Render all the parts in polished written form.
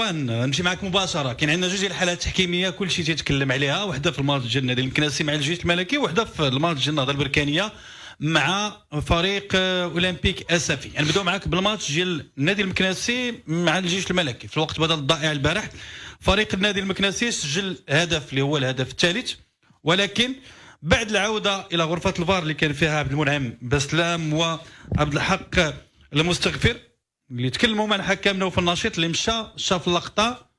نمشي معك مباشره. كاين عندنا جوج ديال الحالات التحكيميه كل شيء تيتكلم عليها، وحده في الماتش ديال النادي المكناسي مع الجيش الملكي، وحده في الماتش ديال النهضه البركانيه مع فريق اولمبيك اسفي. يعني نبداو معك بالماتش ديال النادي المكناسي مع الجيش الملكي. في الوقت بدل الضائع البارح فريق النادي المكناسي سجل هدف اللي هو الهدف الثالث، ولكن بعد العوده الى غرفه الفار اللي كان فيها عبد المنعم بسلام وعبد الحق المستغفر اللي تكلموا مع الحكم نوف النشيط اللي مشى شاف اللقطه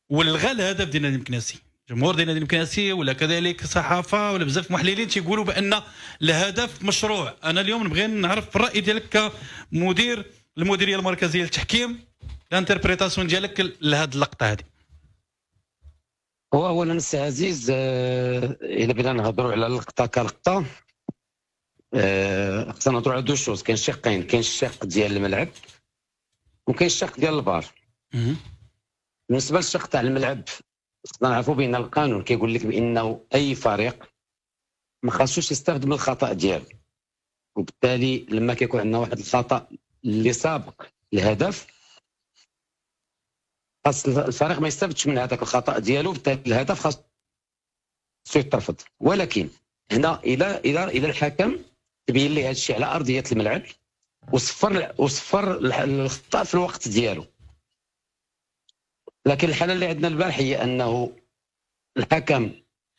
والغى الهدف ديال النادي المكناسي. جمهور ديال النادي المكناسي ولا كذلك صحافه ولا بزاف محللين تيقولوا بان الهدف مشروع. انا اليوم نبغي نعرف الراي ديالك كمدير المديريه المركزيه للتحكيم، الانتربريتاسيون ديالك لهذه اللقطه هذه. هو اولا السي عزيز، الا بغينا نهضروا على اللقطه كلقطه، خصنا نهضروا على دو شوز. كاين شقين، كاين الشق ديال الملعب وكاين الشق ديال الفار. بالنسبه للشق تاع الملعب خصنا نعرفوا بان القانون كيقول لك بانه اي فريق ما خاصوش يستافد من الخطا ديالو، وبالتالي لما كيكون عندنا واحد الخطا اللي سابق الهدف خاص الفريق ما يستافدش من هذاك الخطا ديالو، بالتالي الهدف خاص يترفض. ولكن هنا الى الحكم تبين لي هذا الشيء على ارضيه الملعب وصفر الخطا في الوقت ديالو. لكن الحاله اللي عندنا البارح هي انه الحكم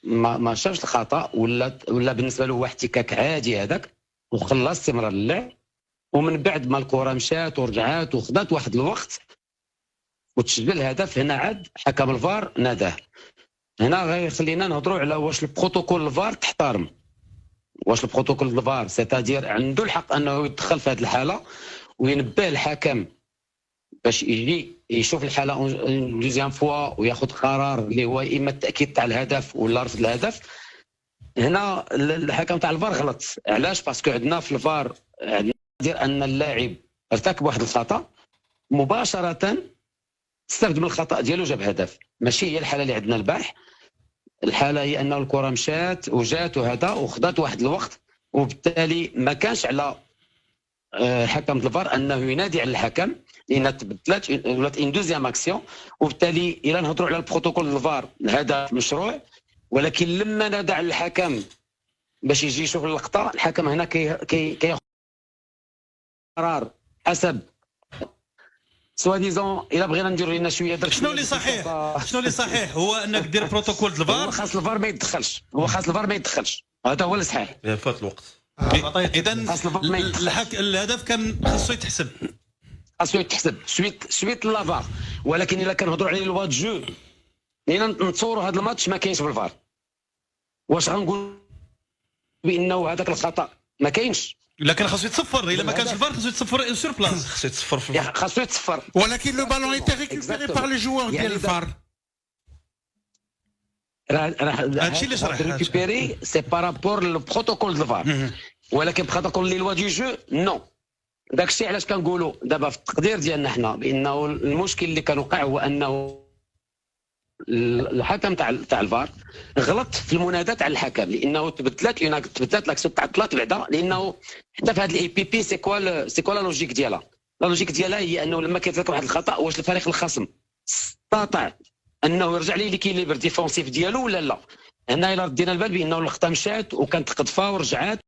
ما شافش الخطا، ولا بالنسبه له هو احتكاك عادي هذاك، وخلى استمرار اللعب. ومن بعد ما الكره مشات ورجعات وخدات واحد الوقت وتسجل الهدف، هنا عاد حكم الفار ناداه. هنا غيخلينا نهضروا على واش البروتوكول الفار تحترم، واش البروتوكول الفار سيتادير عنده الحق انه يدخل في هذه الحاله وينبه الحكم باش يجي يشوف الحاله دوزيام فوا وياخذ قرار اللي هو اما التاكيد تاع الهدف ولا رفض الهدف. هنا الحكم تاع الفار غلط. علاش؟ باسكو عندنا في الفار دير ان اللاعب ارتكب واحد الخطا مباشره استفد من الخطا ديالو جاب هدف. ماشي هي الحاله اللي عندنا البارح. الحاله هي انه الكره مشات وجات وهذا وخدات واحد الوقت، وبالتالي ما كانش على حكم الفار انه ينادي على الحكم لان تبدلات ولات ان دوزيام اكسيون. وبالتالي الى نهضروا على البروتوكول الفار الهدف مشروع، ولكن لما نادى على الحكم باش يجي يشوف اللقطه، الحكم هنا كياخذ قرار حسب سوا ديزون. الا بغينا نديروا لنا شويه درك شنو اللي صحيح هو انك دير بروتوكول الفار. خاص الفار ما يتدخلش، هذا هو الصحيح. فات الوقت. اذا الهدف كان خاصو يتحسب، سويت لافار. ولكن الا كنهضروا على لوا جو لينا نتصوروا هذا الماتش ما كاينش بالفار، واش غنقول بانه هذاك الخطا ما كاينش؟ لكن خاصو يتصفر. الا ما كانش الفار خاصو يتصفر سور بلاص، خاصو يتصفر. ولكن لو بالون ايتي ريكوبيري بار لي جوار ديال الفار. هادشي اللي شرح ريكوبيري سي بارابور للبروتوكول دو الفار، ولكن بروتوكول لي لوا دو جو نو. داكشي علاش كنقولوا دابا في التقدير ديالنا حنا بانه المشكل اللي كان وقع هو انه الحكم تاع الفار غلط في المنادات على الحكم، لانه تبدلات لاكسيون تعطلات بعدا. لانه حتى في هذه الاي بي بي سي كوا لا لوجيك ديالها. لا لوجيك ديالها هي انه لما كيترك واحد الخطا، واش الفريق الخصم استطاع انه يرجع ليه ليكيليبر ديفونسيف ديالو ولا لا. هنا الا ردينا البال بانه اللقطه مشات وكانت قذفه ورجعات،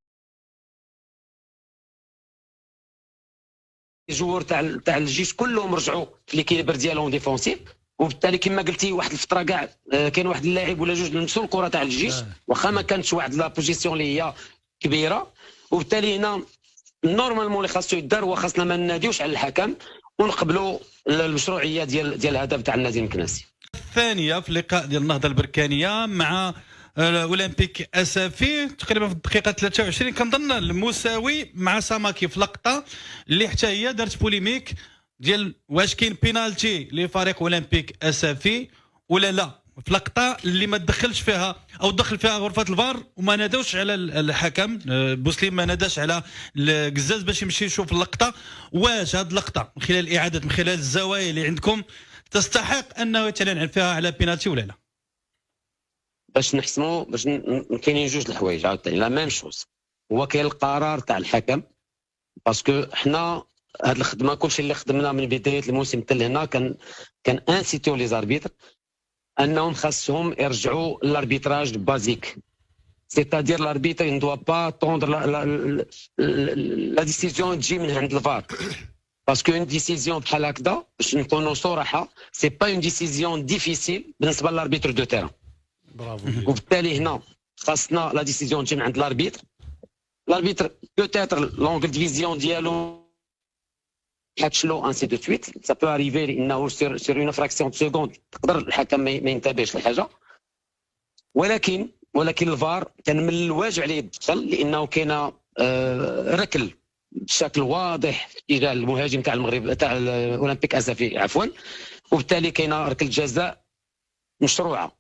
الجوار تاع الجيش كلهم رجعوا في ليكيليبر ديالهم ديفونسيف. وبالتالي كما قلتي واحد الفتره كاع كاين واحد اللاعب ولا جوج لمسوا الكره تاع الجيش واخا ما كانتش واحد لا بوزيسيون اللي هي كبيره. وبالتالي هنا نورمالمون اللي خاصو يدار هو خاصنا ما نناديوش على الحكم ونقبلوا المشروعيه ديال الهدف تاع النادي المكناسي. الثانيه في اللقاء ديال النهضه البركانيه مع اولمبيك اسفي تقريبا في الدقيقه 23 كنظن المساوي مع ساماكي في لقطه اللي حتى هي دارت بوليميك ديال واش كاين بينالتي لفريق اولمبيك اسفي ولا لا، في لقطه اللي ما تدخلش فيها او دخل فيها غرفه الفار وما نادوش على الحكم. بوسليم ما ناداش على القزاز باش يمشي يشوف اللقطه. واش هذه اللقطه من خلال الاعاده من خلال الزوايا اللي عندكم تستحق انه يتعلن فيها على بينالتي ولا لا؟ باش نحسموا كاينين جوج الحوايج عاوتاني لا ميم شوز. هو كاين القرار تاع الحكم، باسكو حنا هذه الخدمه كلشي اللي خدمنا من بدايه الموسم حتى لهنا كان انسيتيو لي زاربيتر انهم خاصهم يرجعوا للاربيتراج بازيك. سيتادير لاربيتر ان دوا با طوندر لا ديسيزيون تجي من عند الفار، باسكو اون ديسيزيون بحال هكذا باش نكونوا صراحه سي با اون ديسيزيون ديفيسيل بالنسبه للاربيتر دو تيران. برافو. وبالتالي هنا خاصنا لا ديسيزيون تجي من عند الاربيتر بوتيتر لونغل ديفيزيون ديالو حاتشلو انسي دو سويت سا بو اريفي لانه سير اون فراكسيون دو سكوند تقدر الحكم ما ينتبهش لحاجه، ولكن الفار كان من الواجب عليه يدخل لانه كاين ركل بشكل واضح تجاه المهاجم تاع المغرب تاع الاولمبيك اسفي عفوا، وبالتالي كاينه ركله جزاء مشروعه